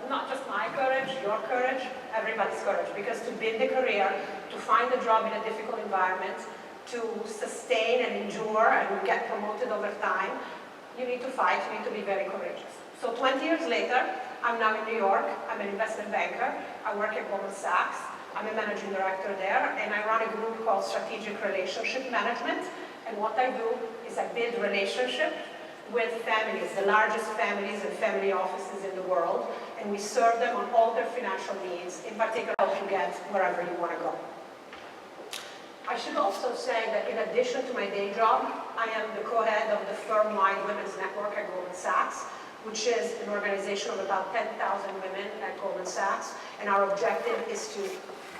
not just my courage, your courage, everybody's courage. Because to build a career, to find a job in a difficult environment, to sustain and endure and get promoted over time, you need to fight, you need to be very courageous. So 20 years later, I'm now in New York, I'm an investment banker, I work at Goldman Sachs, I'm a managing director there, and I run a group called Strategic Relationship Management, and what I do is I build relationships with families, the largest families and family offices in the world, and we serve them on all their financial needs, in particular help you get wherever you want to go. I should also say that in addition to my day job, I am the co-head of the firm-wide women's network at Goldman Sachs, which is an organization of about 10,000 women at Goldman Sachs, and our objective is to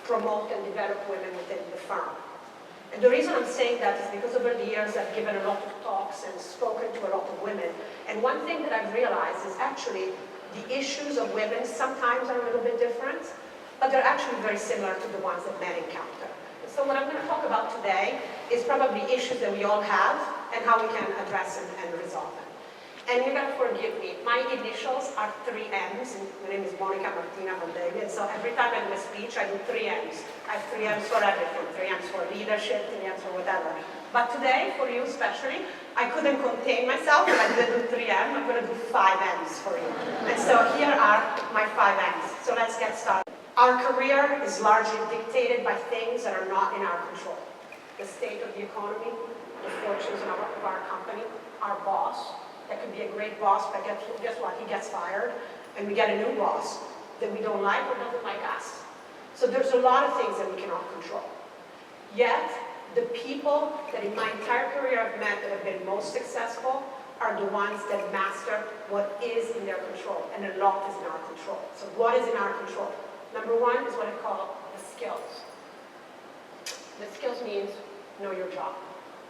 promote and develop women within the firm. And the reason I'm saying that is because over the years I've given a lot of talks and spoken to a lot of women, and one thing that I've realized is actually the issues of women sometimes are a little bit different, but they're actually very similar to the ones that men encounter. So what I'm going to talk about today is probably issues that we all have and how we can address and resolve them. And you're going to forgive me, my initials are 3 M's. My name is Monica Martina Mandelli, and so every time I do a speech, I do 3 M's. I have 3 M's for everything, 3 M's for leadership, 3 M's for whatever. But today, for you especially, I couldn't contain myself, and I didn't do 3 M, I'm going to do 5 M's for you. And so here are my 5 M's. So let's get started. Our career is largely dictated by things that are not in our control. The state of the economy, the fortunes of our company, our boss. That could be a great boss, but guess what? He gets fired, and we get a new boss that we don't like or doesn't like us. So there's a lot of things that we cannot control. Yet, the people that in my entire career I've met that have been most successful are the ones that master what is in their control, and a lot is in our control. So what is in our control? Number one is what I call the skills. The skills means know your job.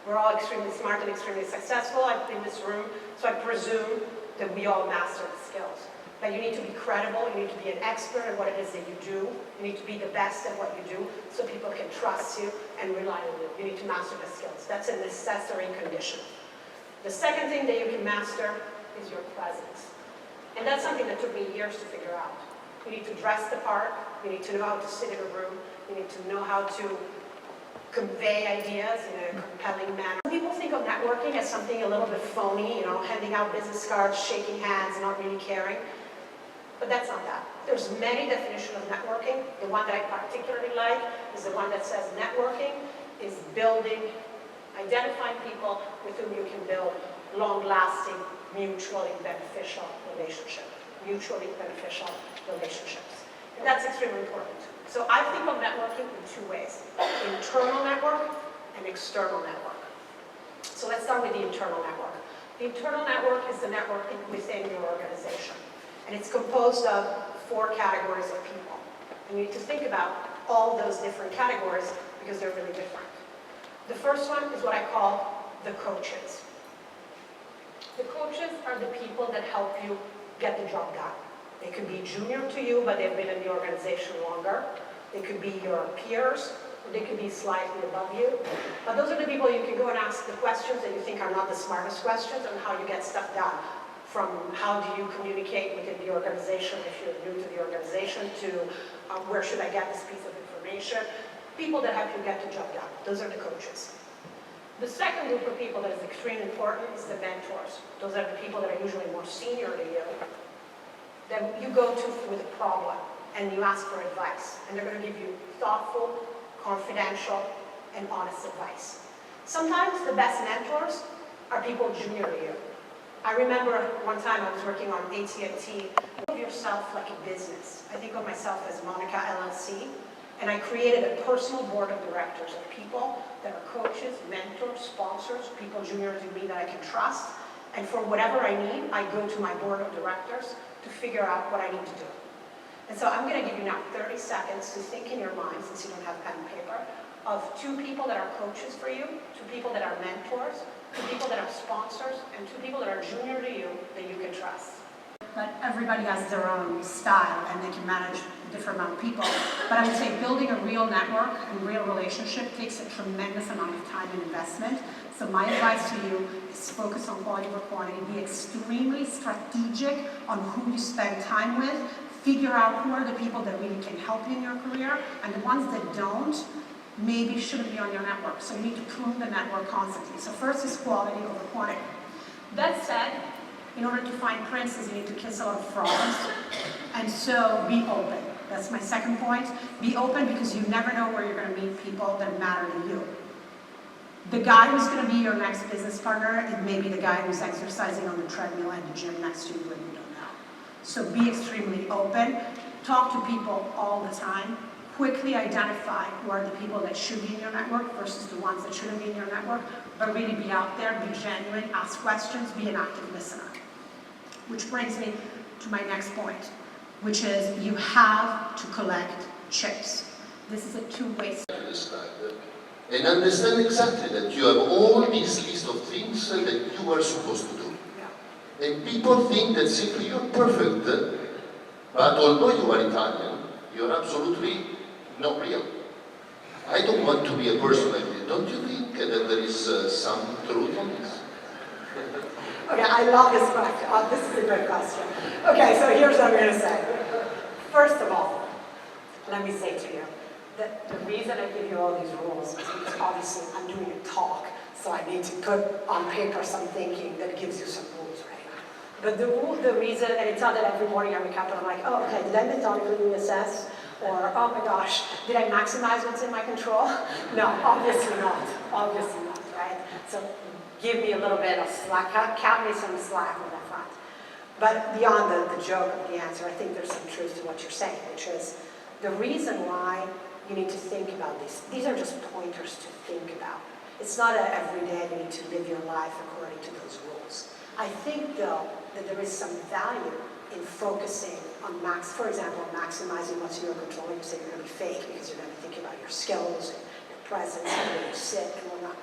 We're all extremely smart and extremely successful in this room, so I presume that we all master the skills. But you need to be credible, you need to be an expert at what it is that you do, you need to be the best at what you do so people can trust you and rely on you. You need to master the skills. That's a necessary condition. The second thing that you can master is your presence. And that's something that took me years to figure out. You need to dress the part, you need to know how to sit in a room, you need to know how to convey ideas in a compelling manner. People think of networking as something a little bit phony, you know, handing out business cards, shaking hands, not really caring. But that's not that. There's many definitions of networking. The one that I particularly like is the one that says networking is building, identifying people with whom you can build long-lasting, mutually beneficial relationships. Mutually beneficial relationships. And that's extremely important. So I think of networking in 2 ways. Internal network and external network. So let's start with the internal network. The internal network is the network within your organization. And it's composed of 4 categories of people. And you need to think about all those different categories because they're really different. The first one is what I call the coaches. The coaches are the people that help you get the job done. They could be junior to you, but they've been in the organization longer. They could be your peers, or they could be slightly above you. But those are the people you can go and ask the questions that you think are not the smartest questions on how you get stuff done. From how do you communicate within the organization if you're new to the organization to where should I get this piece of information. People that help you get the job done. Those are the coaches. The second group of people that is extremely important is the mentors. Those are the people that are usually more senior than you, that you go to with a problem and you ask for advice. And they're going to give you thoughtful, confidential, and honest advice. Sometimes the best mentors are people junior to you. I remember one time I was working on AT&T. Think of yourself like a business. I think of myself as Monica LLC. And I created a personal board of directors of people that are coaches, mentors, sponsors, people junior to me that I can trust. And for whatever I need, I go to my board of directors to figure out what I need to do. And so I'm going to give you now 30 seconds to think in your mind, since you don't have pen and paper, of 2 people that are coaches for you, 2 people that are mentors, 2 people that are sponsors, and 2 people that are junior to you that you can trust. But everybody has their own style, and they can manage a different amount of people. But I would say building a real network and real relationship takes a tremendous amount of time and investment. So my advice to you is focus on quality over quantity. Be extremely strategic on who you spend time with. Figure out who are the people that really can help you in your career, and the ones that don't, maybe shouldn't be on your network. So you need to prune the network constantly. So first is quality over quantity. That said, in order to find princes, you need to kiss a lot of frogs. And so be open. That's my second point. Be open because you never know where you're going to meet people that matter to you. The guy who's going to be your next business partner, it may be the guy who's exercising on the treadmill at the gym next to you and you don't know. So be extremely open. Talk to people all the time. Quickly identify who are the people that should be in your network versus the ones that shouldn't be in your network, but really be out there, be genuine, ask questions, be an active listener. Which brings me to my next point, which is you have to collect chips. This is a two-way street. And understand exactly that you have all this list of things that you are supposed to do. Yeah. And people think that simply you're perfect, but although you are Italian, you're absolutely not real. I don't want to be a person like this. Don't you think that there is some truth on this? Okay, I love this question. Oh, this is a great question. Okay, so here's what I'm going to say. First of all, let me say to you that the reason I give you all these rules is because obviously I'm doing a talk, so I need to put on paper some thinking that gives you some rules, right? But the reason, and it's not that every morning I wake up and I'm like, oh, okay, did I methodically reassess? Or, oh my gosh, did I maximize what's in my control? No, obviously not. Obviously not, right? So give me a little bit of slack, count me some slack on that front. But beyond the joke of the answer, I think there's some truth to what you're saying, which is the reason why you need to think about these are just pointers to think about. It's not every day you need to live your life according to those rules. I think, though, that there is some value in focusing on, for example, maximizing what's in your control. You say you're going to be fake because you're going to think about your skills and your presence and where you sit and whatnot.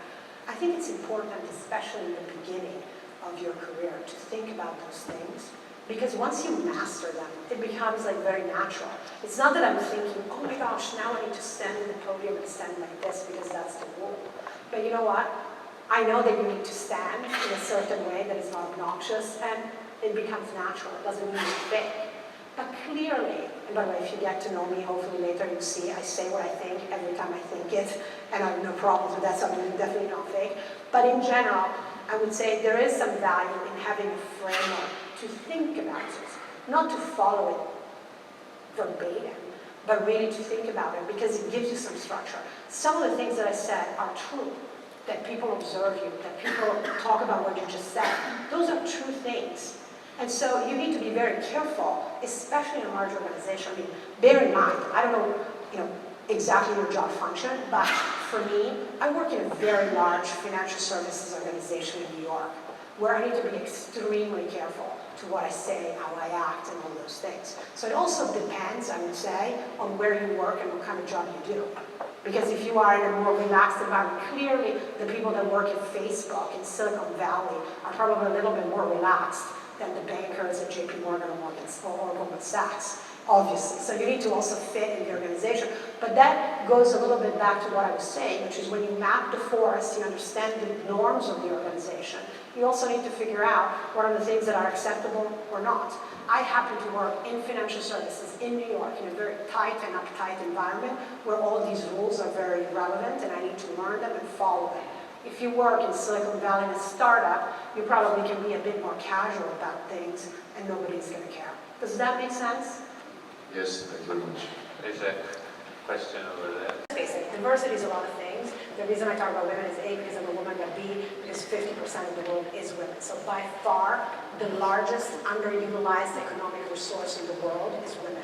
I think it's important, especially in the beginning of your career, to think about those things. Because once you master them, it becomes like very natural. It's not that I'm thinking, oh my gosh, now I need to stand in the podium and stand like this because that's the rule. But you know what? I know that you need to stand in a certain way that is not obnoxious, and it becomes natural. It doesn't mean it's fake. But clearly, and by the way, if you get to know me, hopefully later you'll see I say what I think every time I think it, and I have no problems with that, so I'm definitely not fake. But in general, I would say there is some value in having a framework to think about it, not to follow it verbatim, but really to think about it because it gives you some structure. Some of the things that I said are true, that people observe you, that people talk about what you just said. Those are true things. And so you need to be very careful, especially in a large organization. I mean, bear in mind, I don't know, exactly your job function, but for me, I work in a very large financial services organization in New York, where I need to be extremely careful to what I say, how I act, and all those things. So it also depends, I would say, on where you work and what kind of job you do. Because if you are in a more relaxed environment, clearly the people that work at Facebook in Silicon Valley are probably a little bit more relaxed than the bankers at JP Morgan or Goldman Sachs, obviously. So you need to also fit in the organization. But that goes a little bit back to what I was saying, which is when you map the forest, you understand the norms of the organization. You also need to figure out what are the things that are acceptable or not. I happen to work in financial services in New York in a very tight and uptight environment where all these rules are very relevant and I need to learn them and follow them. If you work in Silicon Valley in a startup, you probably can be a bit more casual about things and nobody's going to care. Does that make sense? Yes, thank you very much. There's a question over there. Basic. Diversity is a lot of things. The reason I talk about women is A, because I'm a woman, but B, because 50% of the world is women. So by far, the largest underutilized economic resource in the world is women.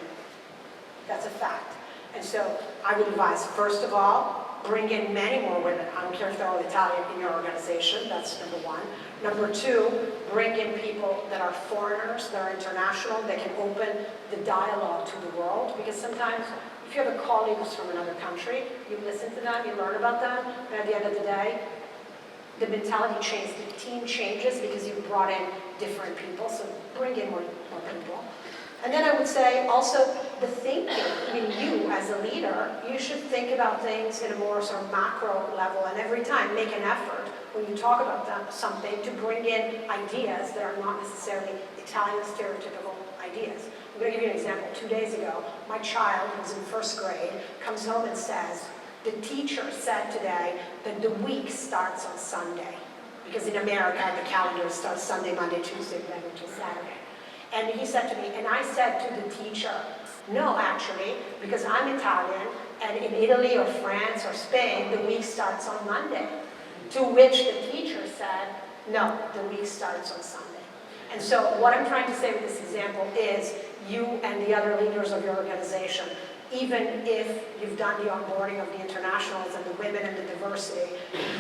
That's a fact. And so I would advise, first of all, bring in many more women. I don't care if they're all Italian in your organization. That's number one. Number two, bring in people that are foreigners, that are international, that can open the dialogue to the world. Because sometimes, if you have a colleague who's from another country, you listen to them, you learn about them, but at the end of the day, the mentality changes, the team changes because you brought in different people, so bring in more people. And then I would say also the thinking. I mean, you as a leader, you should think about things in a more sort of macro level, and every time make an effort when you talk about something, to bring in ideas that are not necessarily Italian stereotypical ideas. I'm going to give you an example. 2 days ago, my child, who's in first grade, comes home and says, the teacher said today that the week starts on Sunday. Because in America, the calendar starts Sunday, Monday, Tuesday, Wednesday, Saturday. And he said to me, and I said to the teacher, no, actually, because I'm Italian, and in Italy or France or Spain, the week starts on Monday. To which the teacher said, no, the week starts on Sunday. And so what I'm trying to say with this example is you and the other leaders of your organization, even if you've done the onboarding of the internationals and the women and the diversity,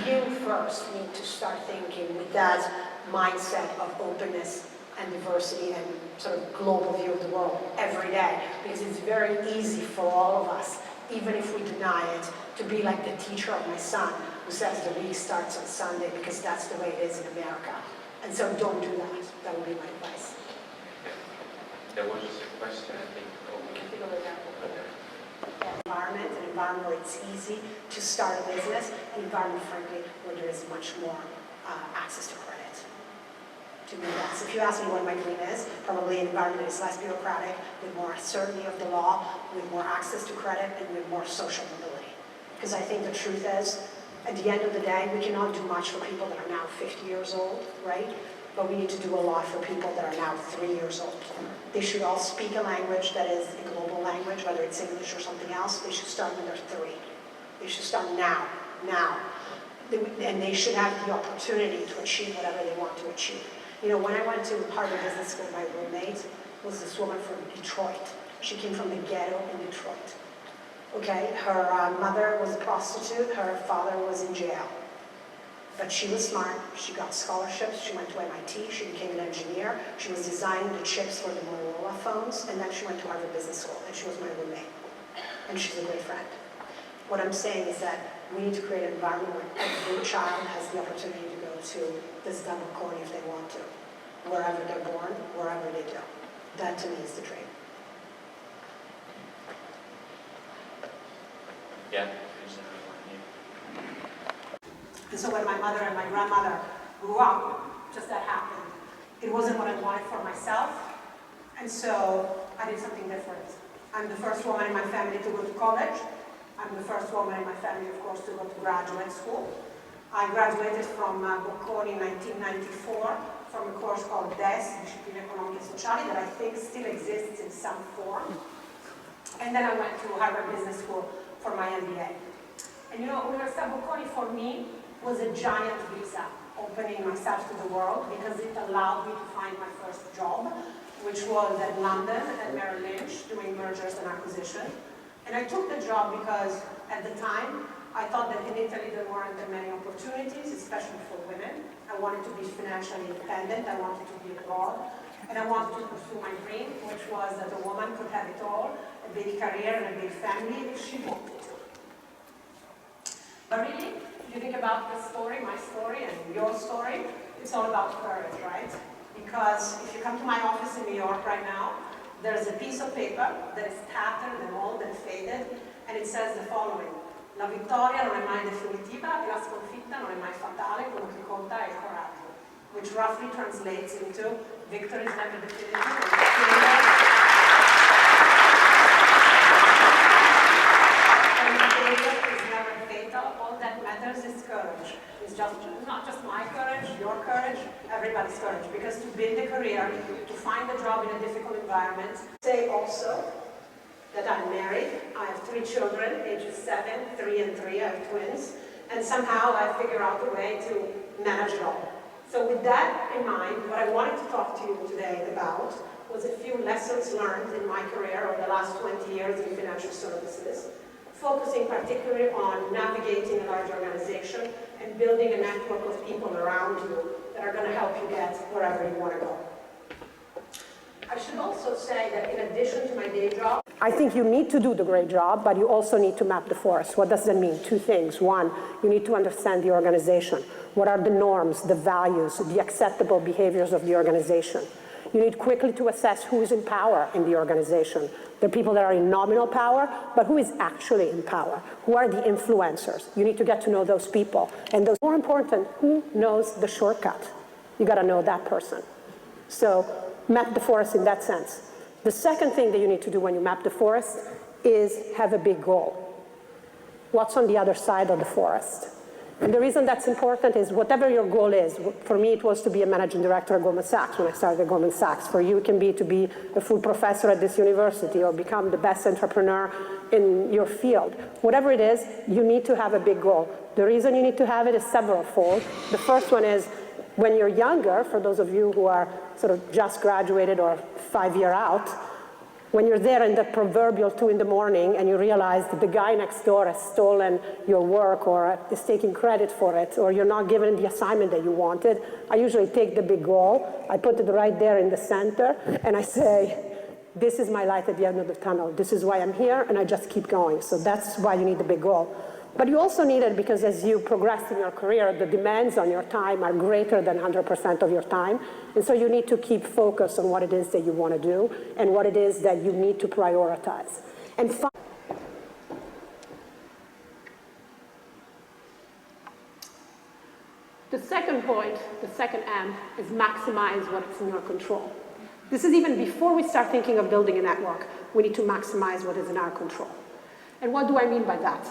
you first need to start thinking with that mindset of openness and diversity and sort of global view of the world every day. Because it's very easy for all of us, even if we deny it, to be like the teacher of my son who says the week starts on Sunday because that's the way it is in America. And so don't do that. That would be my advice. There was a question, I think. Environment, an environment where it's easy to start a business, an environment, frankly, where there is much more access to credit. To do that. So if you ask me what my dream is, probably an environment that is less bureaucratic, with more certainty of the law, with more access to credit, and with more social mobility. Because I think the truth is, at the end of the day, we cannot do much for people that are now 50 years old, right? But we need to do a lot for people that are now 3 years old. They should all speak a language that is a global language, whether it's English or something else. They should start when they're 3. They should start now. And they should have the opportunity to achieve whatever they want to achieve. You know, when I went to Harvard Business School, my roommate was this woman from Detroit. She came from the ghetto in Detroit. Okay, her mother was a prostitute, her father was in jail. But she was smart, she got scholarships, she went to MIT, she became an engineer, she was designing the chips for the Motorola phones, and then she went to Harvard Business School, and she was my roommate. And she's a great friend. What I'm saying is that we need to create an environment where every child has the opportunity to go to the Università Bocconi if they want to, wherever they're born, wherever they do. That to me is the dream. Yeah. And so when my mother and my grandmother grew up, just that happened. It wasn't what I wanted for myself, and so I did something different. I'm the first woman in my family to go to college. I'm the first woman in my family, of course, to go to graduate school. I graduated from Bocconi in 1994 from a course called DES, Discipline Economiche e Sociali, that I think still exists in some form. And then I went to Harvard Business School for my MBA. And you know, Università Bocconi for me was a giant visa, opening myself to the world, because it allowed me to find my first job, which was at London at Merrill Lynch, doing mergers and acquisition. And I took the job because at the time, I thought that in Italy there weren't that many opportunities, especially for women. I wanted to be financially independent, I wanted to be abroad, and I wanted to pursue my dream, which was that a woman could have it all, a big career and a big family if she wanted to. But really, if you think about this story, my story, and your story, it's all about courage, right? Because if you come to my office in New York right now, there's a piece of paper that is tattered and old and faded, and it says the following: La vittoria non è mai definitiva e la sconfitta non è mai fatale, quello che conta è il coraggio, which roughly translates into victory is never definitive. All that matters is courage. It's not just my courage, your courage, everybody's courage. Because to build a career, to find a job in a difficult environment. Say also that I'm married. I have 3 children, ages 7, 3, and 3. I have twins. And somehow I figure out a way to manage it all. So with that in mind, what I wanted to talk to you today about was a few lessons learned in my career over the last 20 years in financial services, focusing particularly on navigating a large organization and building a network of people around you that are going to help you get wherever you want to go. I should also say that in addition to my day job, I think you need to do the great job, but you also need to map the forest. What does that mean? 2 things. 1, you need to understand the organization. What are the norms, the values, the acceptable behaviors of the organization? You need quickly to assess who is in power in the organization. There are people that are in nominal power, but who is actually in power? Who are the influencers? You need to get to know those people. And those, more important, who knows the shortcut? You gotta know that person. So map the forest in that sense. The second thing that you need to do when you map the forest is have a big goal. What's on the other side of the forest? And the reason that's important is whatever your goal is, for me it was to be a managing director at Goldman Sachs when I started at Goldman Sachs. For you it can be to be a full professor at this university or become the best entrepreneur in your field. Whatever it is, you need to have a big goal. The reason you need to have it is several-fold. The first one is when you're younger, for those of you who are sort of just graduated or 5 years out, when you're there in the proverbial 2 in the morning and you realize that the guy next door has stolen your work or is taking credit for it, or you're not given the assignment that you wanted, I usually take the big goal, I put it right there in the center, and I say, this is my light at the end of the tunnel. This is why I'm here, and I just keep going. So that's why you need the big goal. But you also need it because as you progress in your career, the demands on your time are greater than 100% of your time. And so you need to keep focused on what it is that you want to do and what it is that you need to prioritize. And the second point, the second M, is maximize what's in your control. This is even before we start thinking of building a network. We need to maximize what is in our control. And what do I mean by that?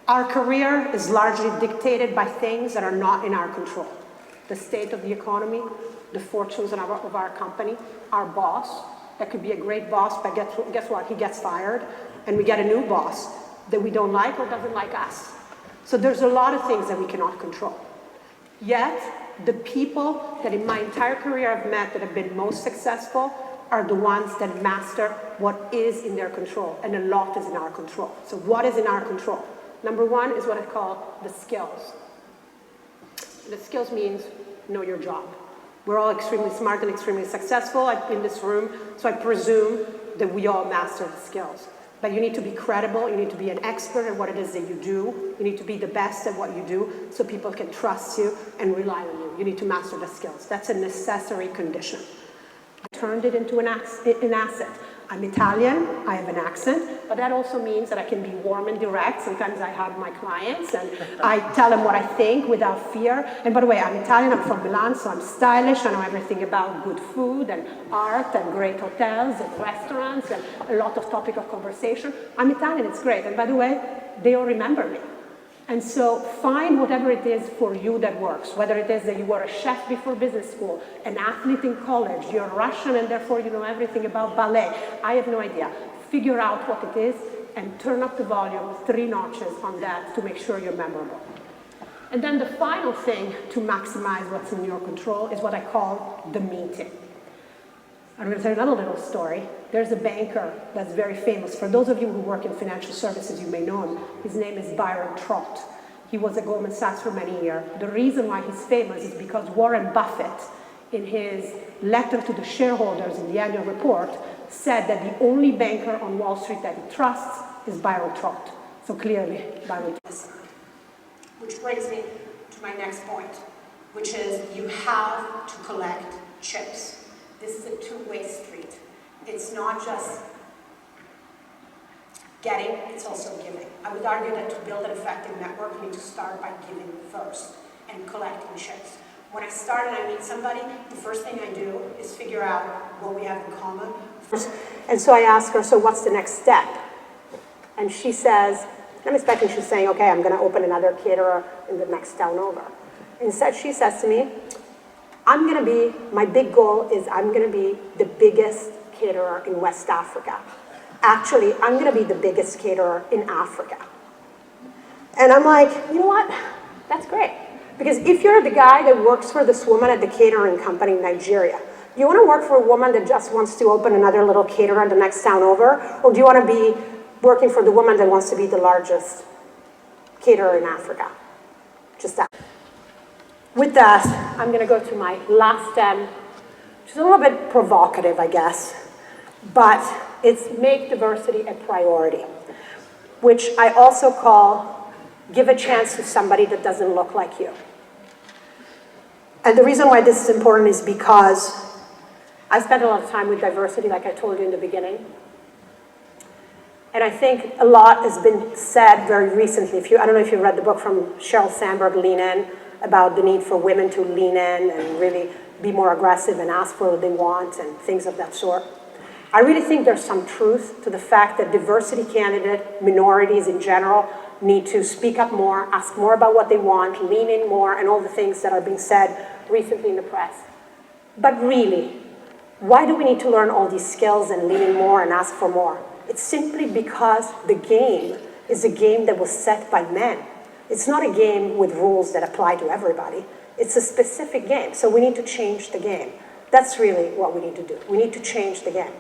Our career is largely dictated by things that are not in our control. The state of the economy, the fortunes of our company, our boss. That could be a great boss, but guess what? He gets fired, and we get a new boss that we don't like or doesn't like us. So there's a lot of things that we cannot control. Yet, the people that in my entire career I've met that have been most successful are the ones that master what is in their control, and a lot is in our control. So what is in our control? Number one is what I call the skills. The skills means know your job. We're all extremely smart and extremely successful in this room, so I presume that we all master the skills. But you need to be credible, you need to be an expert at what it is that you do, you need to be the best at what you do so people can trust you and rely on you. You need to master the skills. That's a necessary condition. I turned it into an asset. I'm Italian, I have an accent, but that also means that I can be warm and direct. Sometimes I hug my clients and I tell them what I think without fear. And by the way, I'm Italian, I'm from Milan, so I'm stylish. I know everything about good food and art and great hotels and restaurants and a lot of topic of conversation. I'm Italian, it's great. And by the way, they all remember me. And so find whatever it is for you that works, whether it is that you were a chef before business school, an athlete in college, you're Russian and therefore you know everything about ballet. I have no idea. Figure out what it is and turn up the volume 3 notches on that to make sure you're memorable. And then the final thing to maximize what's in your control is what I call the meeting. I'm going to tell you another little story. There's a banker that's very famous. For those of you who work in financial services, you may know him. His name is Byron Trott. He was at Goldman Sachs for many years. The reason why he's famous is because Warren Buffett, in his letter to the shareholders in the annual report, said that the only banker on Wall Street that he trusts is Byron Trott. So clearly, Byron Trott. Which brings me to my next point, which is you have to collect chips. This is a two-way street. It's not just getting, it's also giving. I would argue that to build an effective network, you need to start by giving first and collecting chips. When I start and I meet somebody, the first thing I do is figure out what we have in common. And so I ask her, so what's the next step? And she says, I'm expecting she's saying, okay, I'm going to open another caterer in the next town over. Instead, she says to me, my big goal is I'm going to be the biggest caterer in West Africa. Actually, I'm going to be the biggest caterer in Africa. And I'm like, you know what? That's great. Because if you're the guy that works for this woman at the catering company in Nigeria, you want to work for a woman that just wants to open another little caterer in the next town over? Or do you want to be working for the woman that wants to be the largest caterer in Africa? Just that. With that, I'm going to go to my last M, which is a little bit provocative, I guess, but it's make diversity a priority, which I also call give a chance to somebody that doesn't look like you. And the reason why this is important is because I spent a lot of time with diversity, like I told you in the beginning. And I think a lot has been said very recently. I don't know if you read the book from Sheryl Sandberg, Lean In, about the need for women to lean in and really be more aggressive and ask for what they want and things of that sort. I really think there's some truth to the fact that diversity candidates, minorities in general, need to speak up more, ask more about what they want, lean in more, and all the things that are being said recently in the press. But really, why do we need to learn all these skills and lean in more and ask for more? It's simply because the game is a game that was set by men. It's not a game with rules that apply to everybody. It's a specific game, so we need to change the game. That's really what we need to do. We need to change the game.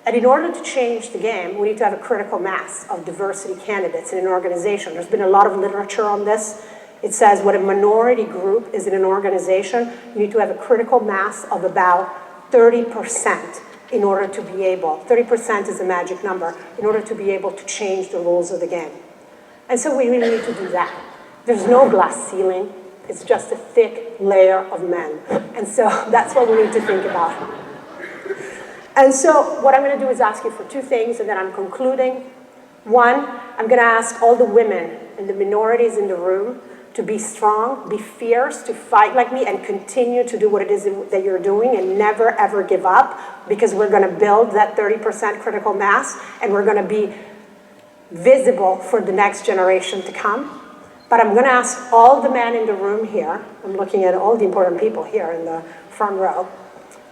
And in order to change the game, we need to have a critical mass of diversity candidates in an organization. There's been a lot of literature on this. It says when a minority group is in an organization, you need to have a critical mass of about 30% in order to be able, 30% is a magic number, in order to be able to change the rules of the game. And so we really need to do that. There's no glass ceiling. It's just a thick layer of men. And so that's what we need to think about. And so what I'm going to do is ask you for two things, and then I'm concluding. One, I'm going to ask all the women and the minorities in the room to be strong, be fierce, to fight like me, and continue to do what it is that you're doing, and never, ever give up, because we're going to build that 30% critical mass, and we're going to be visible for the next generation to come. But I'm going to ask all the men in the room here, I'm looking at all the important people here in the front row,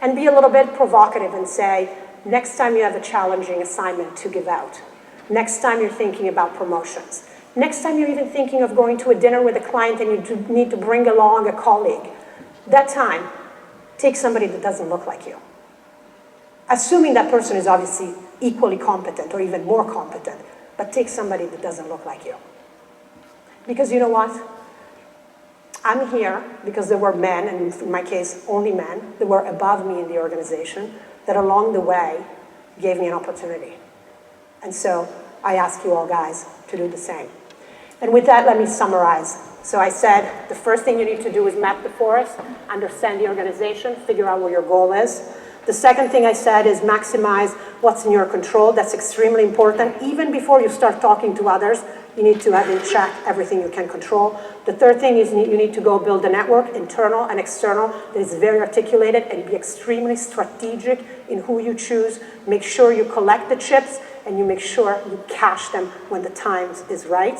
and be a little bit provocative and say, next time you have a challenging assignment to give out, next time you're thinking about promotions, next time you're even thinking of going to a dinner with a client and you need to bring along a colleague, that time, take somebody that doesn't look like you. Assuming that person is obviously equally competent or even more competent, but take somebody that doesn't look like you. Because you know what? I'm here because there were men, and in my case, only men, that were above me in the organization, that along the way gave me an opportunity. And so I ask you all guys to do the same. And with that, let me summarize. So I said, the first thing you need to do is map the forest, understand the organization, figure out what your goal is. The second thing I said is maximize what's in your control. That's extremely important. Even before you start talking to others, you need to have in check everything you can control. The third thing is you need to go build a network, internal and external, that is very articulated, and be extremely strategic in who you choose. Make sure you collect the chips, and you make sure you cash them when the time is right.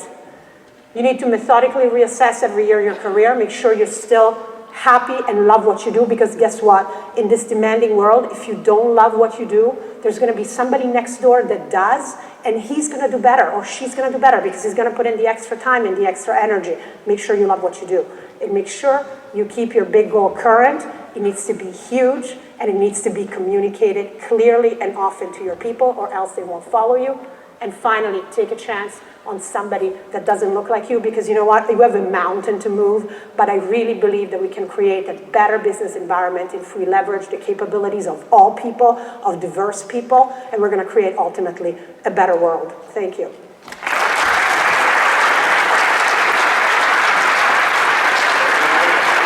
You need to methodically reassess every year your career. Make sure you're still happy and love what you do, because guess what? In this demanding world, if you don't love what you do, there's going to be somebody next door that does, and he's going to do better, or she's going to do better, because he's going to put in the extra time and the extra energy. Make sure you love what you do. And make sure you keep your big goal current. It needs to be huge, and it needs to be communicated clearly and often to your people, or else they won't follow you. And finally, take a chance on somebody that doesn't look like you, because you know what? You have a mountain to move, but I really believe that we can create a better business environment if we leverage the capabilities of all people, of diverse people, and we're going to create ultimately a better world. Thank you.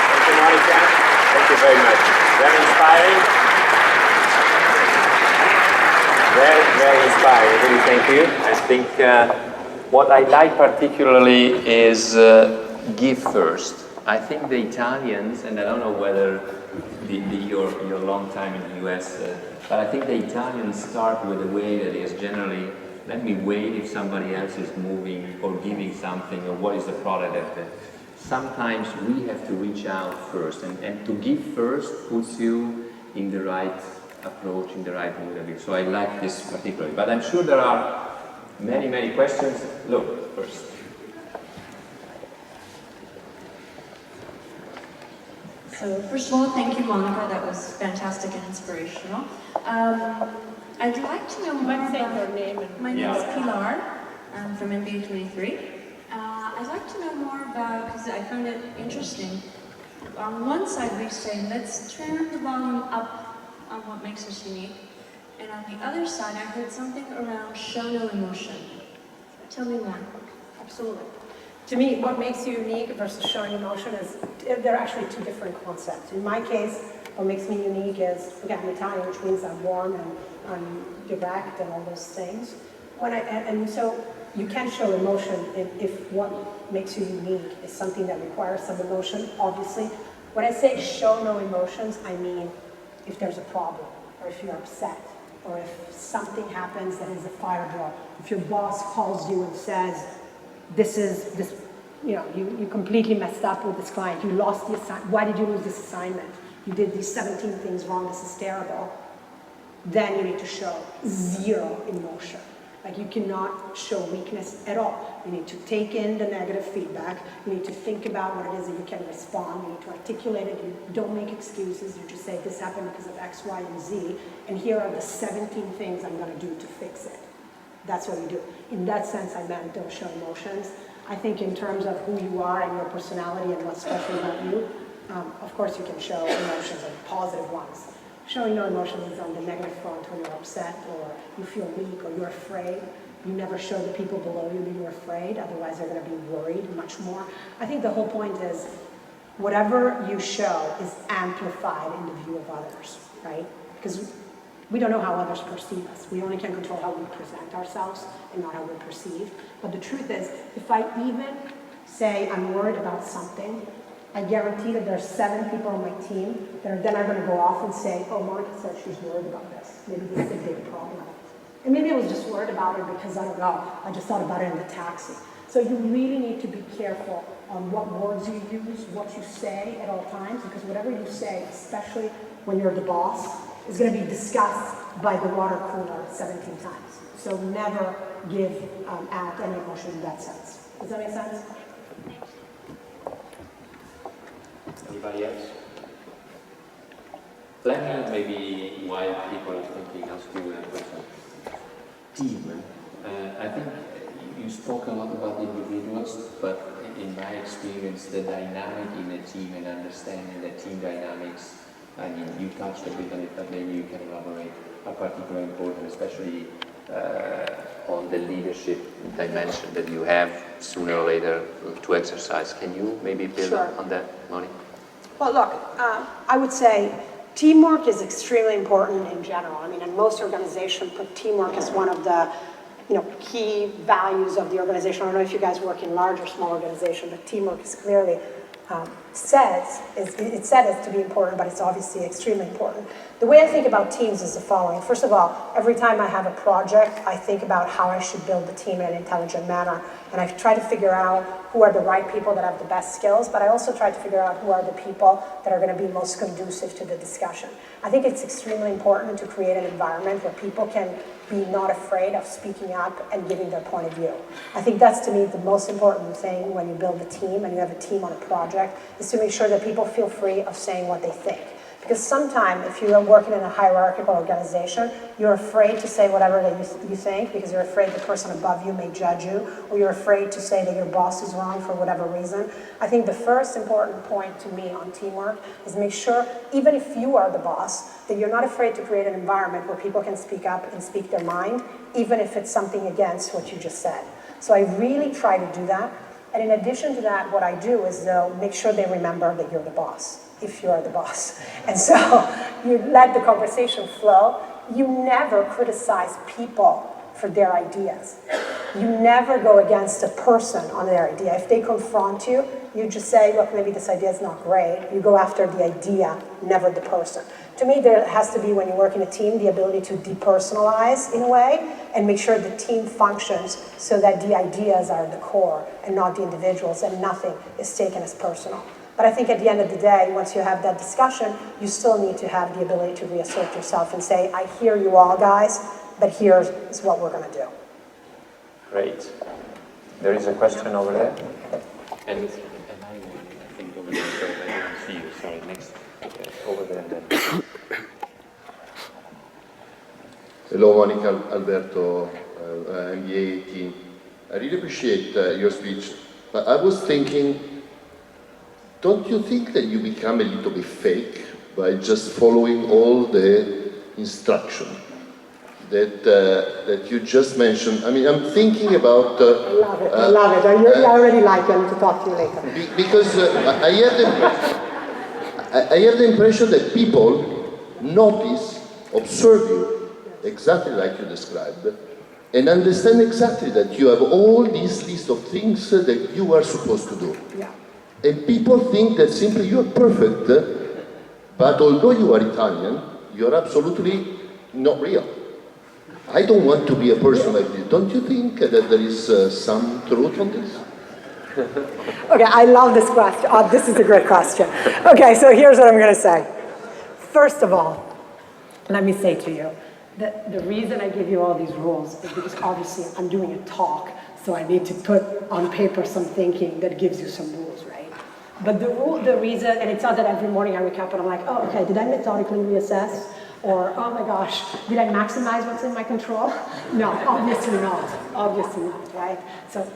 Thank you, Monica. Thank you very much. Very inspiring. Very, very inspiring. Really, thank you. I think what I like particularly is give first. I think the Italians, and I don't know whether your long time in the US, but I think the Italians start with a way that is generally, let me wait if somebody else is moving or giving something, or what is the product that sometimes we have to reach out first, and to give first puts you in the right approach, in the right mood. So I like this particularly, but I'm sure there are many, many questions. Look, first. So first of all, thank you, Monica. That was fantastic and inspirational. I'd like to know more about your name. My name is Pilar. I'm from MBA 23. I'd like to know more about, because I found it interesting. On one side, we say, let's turn the volume up on what makes us unique. And on the other side, I heard something around show no emotion. Tell me more. Absolutely. To me, what makes you unique versus showing emotion is, they're actually two different concepts. In my case, What makes me unique is, again, I'm Italian, which means I'm warm and I'm direct and all those things. And so you can show emotion if what makes you unique is something that requires some emotion, obviously. When I say show no emotions, I mean if there's a problem, or if you're upset, or if something happens that is a fire drill. If your boss calls you and says, you completely messed up with this client, you lost the assignment, why did you lose this assignment? You did these 17 things wrong, this is terrible. Then you need to show zero emotion. Like you cannot show weakness at all. You need to take in the negative feedback. You need to think about what it is that you can respond. You need to articulate it. You don't make excuses. You just say, this happened because of X, Y, and Z, and here are the 17 things I'm gonna do to fix it. That's what you do. In that sense, I meant don't show emotions. I think in terms of who you are and your personality and what's special about you, of course you can show emotions and positive ones. Showing no emotions is on the negative front when you're upset or you feel weak or you're afraid. You never show the people below you that you're afraid, otherwise they're going to be worried much more. I think the whole point is whatever you show is amplified in the view of others, right? Because we don't know how others perceive us. We only can control how we present ourselves and not how we're perceived. But the truth is, if I even say I'm worried about something, I guarantee that there's 7 people on my team that then are going to go off and say, oh, Monica said she's worried about this. Maybe this is a big problem. And maybe I was just worried about it because, I don't know, I just thought about it in the taxi. So you really need to be careful on what words you use, what you say at all times, because whatever you say, especially when you're the boss, is going to be discussed by the water cooler 17 times. So never give out any emotion in that sense. Does that make sense? Anybody else? Let me maybe, while people are thinking, ask you a question. Team. I think you spoke a lot about individuals, but in my experience, the dynamic in a team and understanding the team dynamics, I mean, you touched a bit on it, but maybe you can elaborate, are particularly important, especially on the leadership dimension that you have sooner or later to exercise. Can you maybe build on that, Moni? Well, look, I would say teamwork is extremely important in general. I mean, in most organizations, put teamwork as one of the key values of the organization. I don't know if you guys work in large or small organizations, but teamwork is clearly it's said as to be important, but it's obviously extremely important. The way I think about teams is the following. First of all, every time I have a project, I think about how I should build the team in an intelligent manner. And I try to figure out who are the right people that have the best skills, but I also try to figure out who are the people that are going to be most conducive to the discussion. I think it's extremely important to create an environment where people can be not afraid of speaking up and giving their point of view. I think that's, to me, the most important thing when you build a team and you have a team on a project, is to make sure that people feel free of saying what they think. Because sometimes, if you are working in a hierarchical organization, you're afraid to say whatever that you think because you're afraid the person above you may judge you, or you're afraid to say that your boss is wrong for whatever reason. I think the first important point to me on teamwork is make sure, even if you are the boss, that you're not afraid to create an environment where people can speak up and speak their mind, even if it's something against what you just said. So I really try to do that. And in addition to that, what I do is make sure they remember that you're the boss, if you are the boss. And so you let the conversation flow. You never criticize people for their ideas. You never go against a person on their idea. If they confront you, you just say, look, maybe this idea is not great. You go after the idea, never the person. To me, there has to be, when you work in a team, the ability to depersonalize in a way and make sure the team functions so that the ideas are the core and not the individuals, and nothing is taken as personal. But I think at the end of the day, once you have that discussion, you still need to have the ability to reassert yourself and say, I hear you all, guys, but here's what we're going to do. Great. There is a question over there. And I think over there, so I didn't see you. Sorry, next. Okay, over there and then. Hello, Monica, Alberto, MBA team. I really appreciate your speech, but I was thinking, don't you think that you become a little bit fake by just following all the instruction that you just mentioned? I mean, I'm thinking about... I love it, I love it. I already like you. I need to talk to you later. Because I have the impression that people notice, observe you, exactly like you described, and understand exactly that you have all these list of things that you are supposed to do. Yeah. And people think that simply you are perfect, but although you are Italian, you are absolutely not real. I don't want to be a person like this. Don't you think that there is some truth on this? Okay, I love this question. Oh, this is a great question. Okay, so here's what I'm going to say. First of all, let me say to you, that the reason I give you all these rules is because obviously I'm doing a talk, so I need to put on paper some thinking that gives you some rules, right? But the reason, and it's not that every morning I wake up and I'm like, oh, okay, did I methodically reassess? Or, oh my gosh, did I maximize what's in my control? No, obviously not, right? So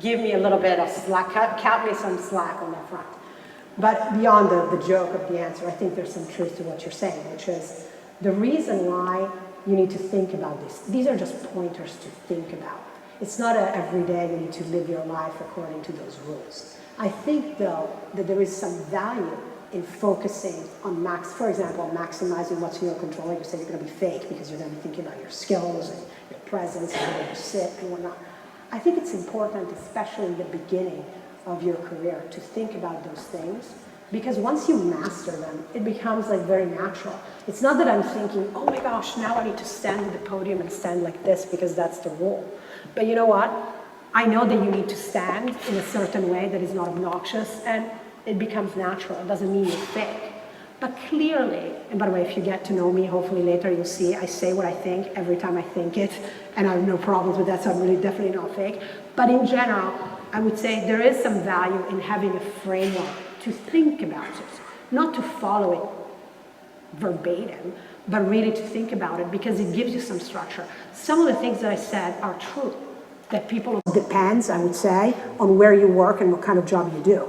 give me a little bit of slack, cut me some slack on that front. But beyond the joke of the answer, I think there's some truth to what you're saying, which is the reason why you need to think about this. These are just pointers to think about. It's not every day you need to live your life according to those rules. I think, though, that there is some value in focusing on for example, maximizing what's in your control. Like you said, you're going to be fake because you're going to be thinking about your skills and your presence and where you sit and whatnot. I think it's important, especially in the beginning of your career, to think about those things, because once you master them, it becomes like very natural. It's not that I'm thinking, oh my gosh, now I need to stand at the podium and stand like this because that's the rule. But you know what? I know that you need to stand in a certain way that is not obnoxious, and it becomes natural. It doesn't mean you're fake. But clearly, and by the way, if you get to know me, hopefully later you'll see I say what I think every time I think it, and I have no problems with that, so I'm really definitely not fake. But in general, I would say there is some value in having a framework to think about it, not to follow it verbatim, but really to think about it because it gives you some structure. Some of the things that I said are true, that people depends, I would say, on where you work and what kind of job you do.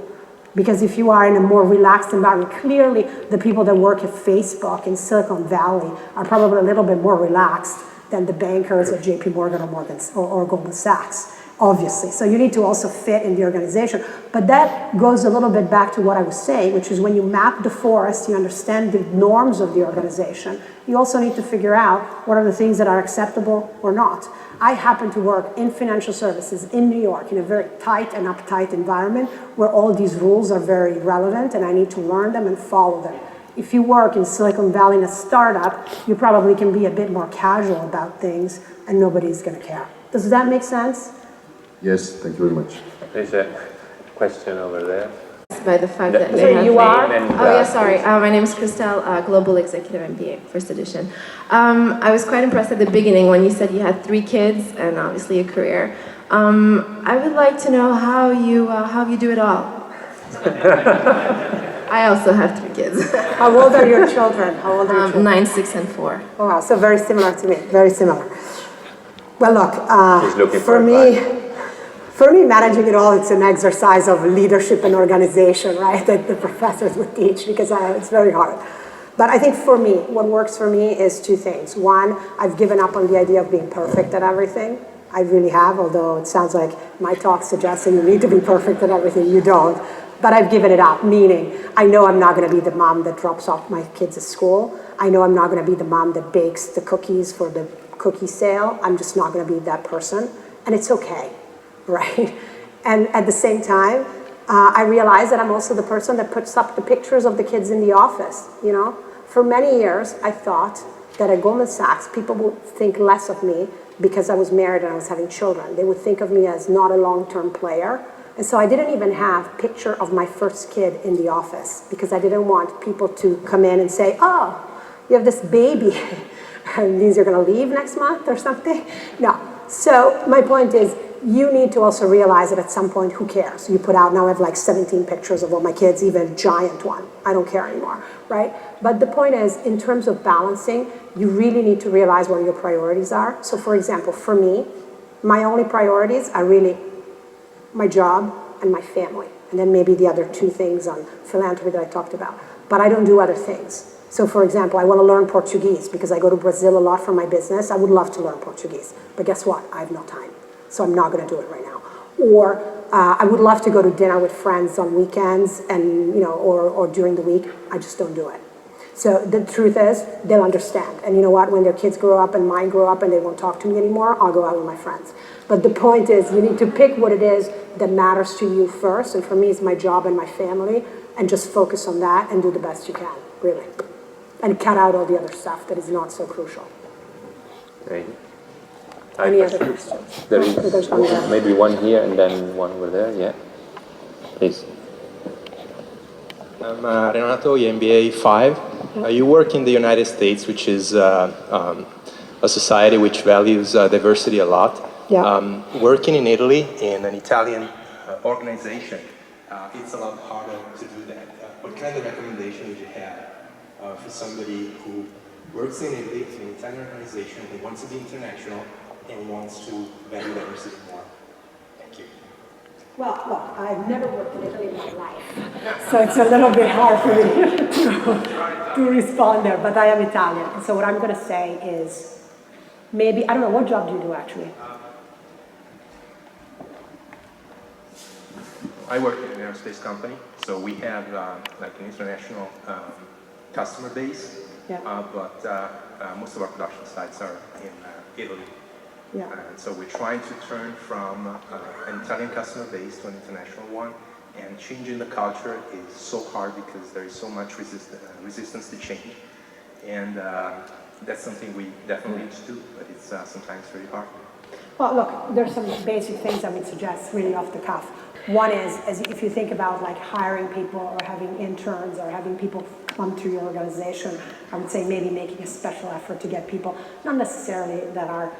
Because if you are in a more relaxed environment, clearly the people that work at Facebook in Silicon Valley are probably a little bit more relaxed than the bankers at JP Morgan or Goldman Sachs, obviously. So you need to also fit in the organization. But that goes a little bit back to what I was saying, which is when you map the forest, you understand the norms of the organization, you also need to figure out what are the things that are acceptable or not. I happen to work in financial services in New York in a very tight and uptight environment where all these rules are very relevant and I need to learn them and follow them. If you work in Silicon Valley in a startup, you probably can be a bit more casual about things and nobody's going to care. Does that make sense? Yes, thank you very much. There's a question over there. By the fact that So you are? My name is Christelle, Global Executive MBA, first edition. I was quite impressed at the beginning when you said you had 3 kids and obviously a career. I would like to know how you do it all. I also have 3 kids. How old are your children? 9, 6, and 4. Oh, wow, so very similar to me, very similar. Well, look, for me, managing it all, it's an exercise of leadership and organization, right, that the professors would teach, because it's very hard. But I think for me, what works for me is 2 things. One, I've given up on the idea of being perfect at everything. I really have, although it sounds like my talk suggesting you need to be perfect at everything. You don't. But I've given it up, meaning I know I'm not going to be the mom that drops off my kids at school. I know I'm not going to be the mom that bakes the cookies for the cookie sale. I'm just not going to be that person. And it's okay. Right? And at the same time, I realize that I'm also the person that puts up the pictures of the kids in the office, you know? For many years, I thought that at Goldman Sachs, people would think less of me because I was married and I was having children. They would think of me as not a long-term player. And so I didn't even have a picture of my first kid in the office because I didn't want people to come in and say, oh, you have this baby. It means you're going to leave next month or something? No. So my point is, you need to also realize that at some point, who cares? You put out, now I have like 17 pictures of all my kids, even a giant one. I don't care anymore, right? But the point is, in terms of balancing, you really need to realize what your priorities are. So for example, for me, my only priorities are really my job and my family. And then maybe the other 2 things on philanthropy that I talked about. But I don't do other things. So for example, I want to learn Portuguese because I go to Brazil a lot for my business. I would love to learn Portuguese. But guess what? I have no time. So I'm not going to do it right now. Or I would love to go to dinner with friends on weekends and, or during the week. I just don't do it. So the truth is, they'll understand. And you know what? When their kids grow up and mine grow up and they won't talk to me anymore, I'll go out with my friends. But the point is, you need to pick what it is that matters to you first. And for me, it's my job and my family. And just focus on that and do the best you can, really. And cut out all the other stuff that is not so crucial. Great. Any other questions? There is maybe one here and then one over there, yeah. Please. I'm Renato, MBA 5. You work in the United States, which is a society which values diversity a lot. Yeah. Working in Italy in an Italian organization, it's a lot harder to do that. What kind of recommendation would you have for somebody who works in Italy in an Italian organization who wants to be international and wants to value diversity more? Thank you. Well, look, I've never worked in Italy in my life, so it's a little bit hard for me to respond there, but I am Italian. So what I'm going to say is, maybe, I don't know, what job do you do actually? I work in an aerospace company, so we have like an international customer base, Yeah. but most of our production sites are in Italy. Yeah. And so we're trying to turn from an Italian customer base to an international one, and changing the culture is so hard because there is so much resistance to change. And that's something we definitely need to do, but it's sometimes very hard. Well, look, there's some basic things I would suggest really off the cuff. One is, if you think about like hiring people or having interns or having people come to your organization, I would say maybe making a special effort to get people, not necessarily that are,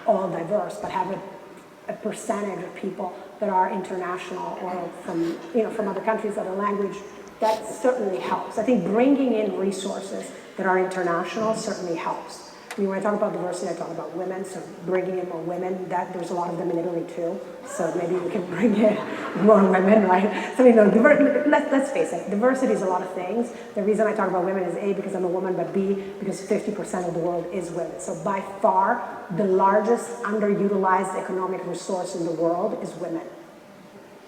all diverse, but have a percentage of people that are international or from other countries, other language. That certainly helps. I think bringing in resources that are international certainly helps. I mean, when I talk about diversity, I talk about women, so bringing in more women, there's a lot of them in Italy too, so maybe we can bring in more women, right? So, let's face it, diversity is a lot of things. The reason I talk about women is A, because I'm a woman, but B, because 50% of the world is women. So by far, the largest underutilized economic resource in the world is women.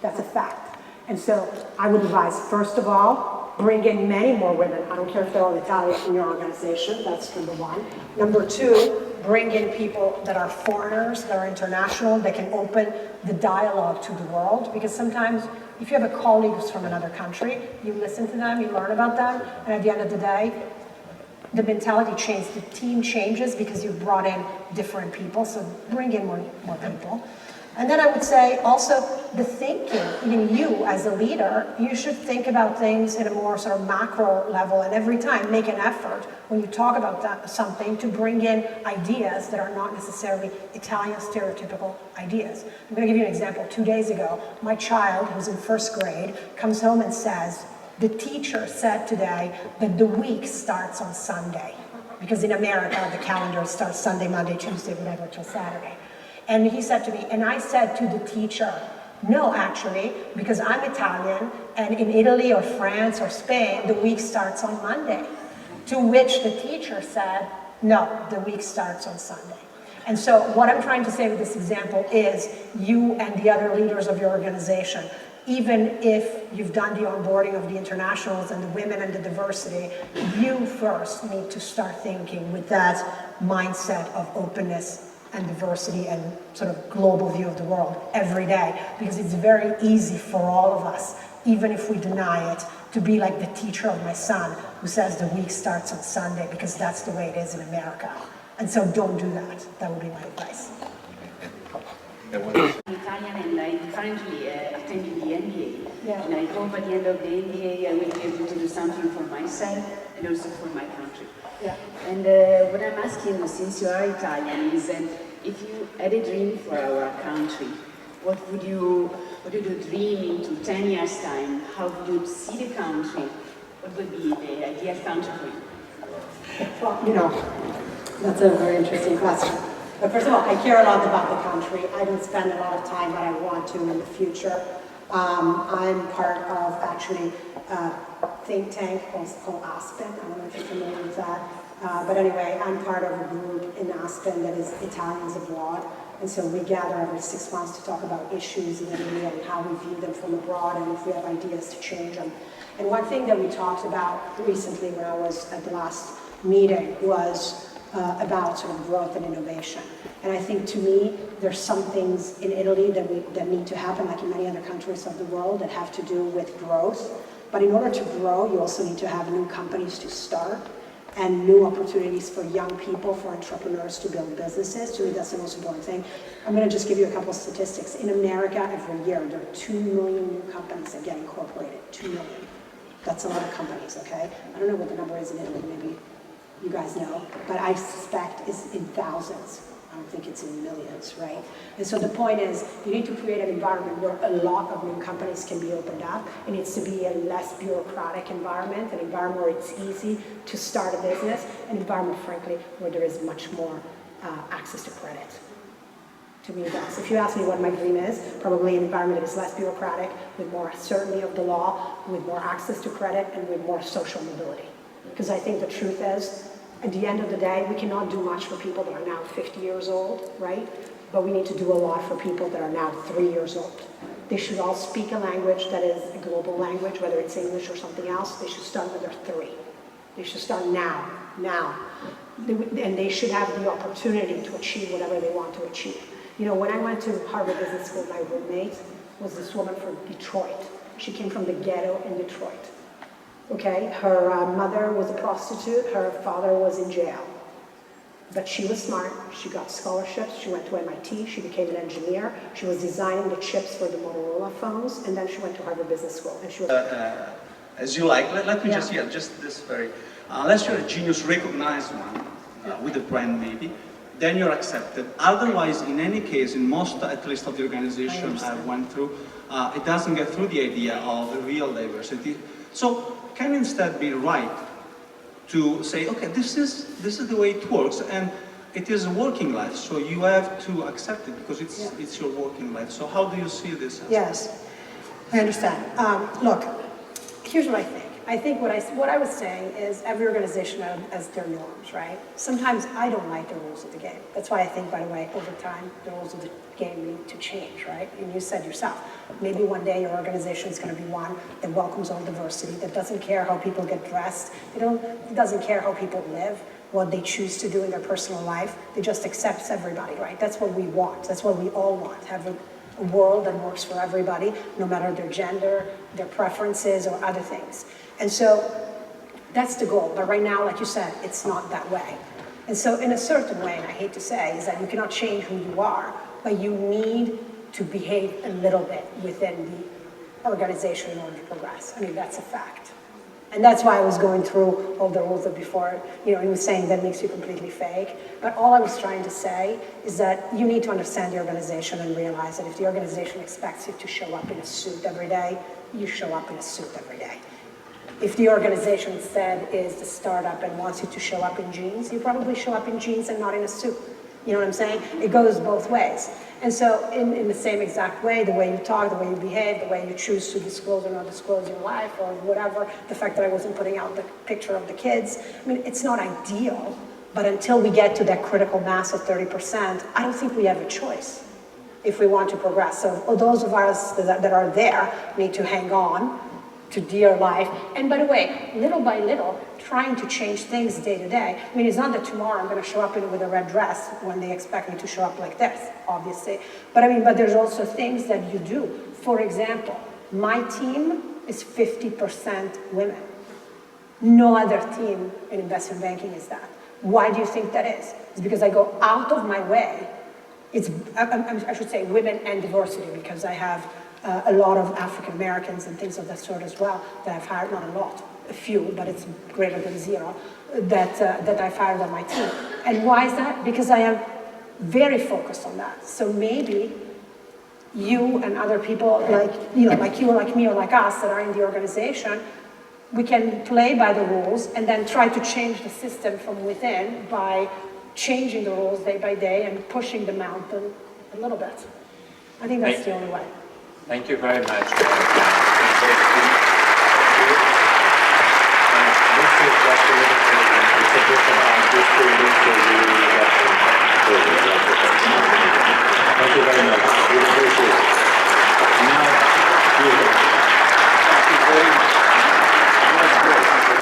That's a fact. And so I would advise, first of all, bring in many more women. I don't care if they're all Italian in your organization, that's number one. Number two, bring in people that are foreigners, that are international, that can open the dialogue to the world. Because sometimes if you have a colleague who's from another country, you listen to them, you learn about them, and at the end of the day, the mentality changes, the team changes because you've brought in different people, so bring in more people. And then I would say also the thinking, even you as a leader, you should think about things in a more sort of macro level, and every time make an effort when you talk about something to bring in ideas that are not necessarily Italian stereotypical ideas. I'm going to give you an example. 2 days ago, my child, who's in first grade, comes home and says, the teacher said today that the week starts on Sunday, because in America the calendar starts Sunday, Monday, Tuesday, whatever, till Saturday. And he said to me, and I said to the teacher, no, actually, because I'm Italian, and in Italy or France or Spain, the week starts on Monday. To which the teacher said, no, the week starts on Sunday. And so what I'm trying to say with this example is you and the other leaders of your organization, even if you've done the onboarding of the internationals and the women and the diversity, you first need to start thinking with that mindset of openness and diversity and sort of global view of the world every day, because it's very easy for all of us, even if we deny it, to be like the teacher of my son who says the week starts on Sunday because that's the way it is in America. And so don't do that. That would be my advice. I'm Italian and I currently attending the MBA. Yeah. And I hope at the end of the MBA I will be able to do something for myself and also for my country. Yeah. And what I'm asking, since you are Italian, is if you had a dream for our country, what would you dream into 10 years' time? How would you see the country? What would be the ideal country for you? Well, that's a very interesting question. But first of all, I care a lot about the country. I don't spend a lot of time, but I want to in the future. I'm part of actually a think tank called Aspen. I don't know if you're familiar with that. But anyway, I'm part of a group in Aspen that is Italians Abroad. And so we gather every 6 months to talk about issues in Italy and how we view them from abroad and if we have ideas to change them. And one thing that we talked about recently when I was at the last meeting was about sort of growth and innovation. And I think to me, there's some things in Italy that need to happen, like in many other countries of the world, that have to do with growth. But in order to grow, you also need to have new companies to start and new opportunities for young people, for entrepreneurs to build businesses. To me, that's the most important thing. I'm going to just give you a couple of statistics. In America, every year, there are 2 million new companies that get incorporated. 2 million. That's a lot of companies, okay? I don't know what the number is in Italy, maybe you guys know, but I suspect it's in thousands. I don't think it's in millions, right? And so the point is, you need to create an environment where a lot of new companies can be opened up. It needs to be a less bureaucratic environment, an environment where it's easy to start a business, an environment, frankly, where there is much more access to credit. To me, that's. If you ask me what my dream is, probably an environment that is less bureaucratic, with more certainty of the law, with more access to credit, and with more social mobility. Because I think the truth is, at the end of the day, we cannot do much for people that are now 50 years old, right? But we need to do a lot for people that are now 3 years old. They should all speak a language that is a global language, whether it's English or something else. They should start when they're 3. They should start now. And they should have the opportunity to achieve whatever they want to achieve. You know, when I went to Harvard Business School, my roommate was this woman from Detroit. She came from the ghetto in Detroit. Okay, her mother was a prostitute, her father was in jail. But she was smart, she got scholarships, she went to MIT, she became an engineer, she was designing the chips for the Motorola phones, and then she went to Harvard Business School. And she was as you like, let me just this very, unless you're a genius, recognized one, with a brand maybe, then you're accepted. Otherwise, in any case, in most, at least of the organizations I went through, it doesn't get through the idea of real diversity. So, can instead be right to say, okay, this is the way it works, and it is a working life, so you have to accept it because it's your working life. So how do you see this? Yes, I understand. Look, here's what I think. I think what I was saying is every organization has their norms, right? Sometimes I don't like the rules of the game. That's why I think, by the way, over time, the rules of the game need to change, right? And you said yourself, maybe one day your organization is going to be one that welcomes all diversity, that doesn't care how people get dressed, it doesn't care how people live, what they choose to do in their personal life. They just accepts everybody, right? That's what we want. That's what we all want. Have a world that works for everybody, no matter their gender, their preferences, or other things. And so that's the goal. But right now, like you said, it's not that way. And so in a certain way, and I hate to say, is that you cannot change who you are, but you need to behave a little bit within the organization in order to progress. I mean, that's a fact. And that's why I was going through all the rules that before, he was saying that makes you completely fake. But all I was trying to say is that you need to understand the organization and realize that if the organization expects you to show up in a suit every day, you show up in a suit every day. If the organization instead is the startup and wants you to show up in jeans, you probably show up in jeans and not in a suit. You know what I'm saying? It goes both ways. And so in the same exact way, the way you talk, the way you behave, the way you choose to disclose or not disclose your life or whatever, the fact that I wasn't putting out the picture of the kids, I mean, it's not ideal, but until we get to that critical mass of 30%, I don't think we have a choice if we want to progress. So those of us that are there need to hang on to dear life. And by the way, little by little, trying to change things day to day. I mean, it's not that tomorrow I'm going to show up with a red dress when they expect me to show up like this, obviously. But there's also things that you do. For example, my team is 50% women. No other team in investment banking is that. Why do you think that is? It's because I go out of my way. I should say women and diversity, because I have a lot of African Americans and things of that sort as well that I've hired, not a lot, a few, but it's greater than zero, that I've hired on my team. And why is that? Because I am very focused on that. So maybe you and other people like you or like me or like us that are in the organization, we can play by the rules and then try to change the system from within by changing the rules day by day and pushing the mountain a little bit. I think that's the only way. Thank you very much. This is just a little bit, it's a bit about history.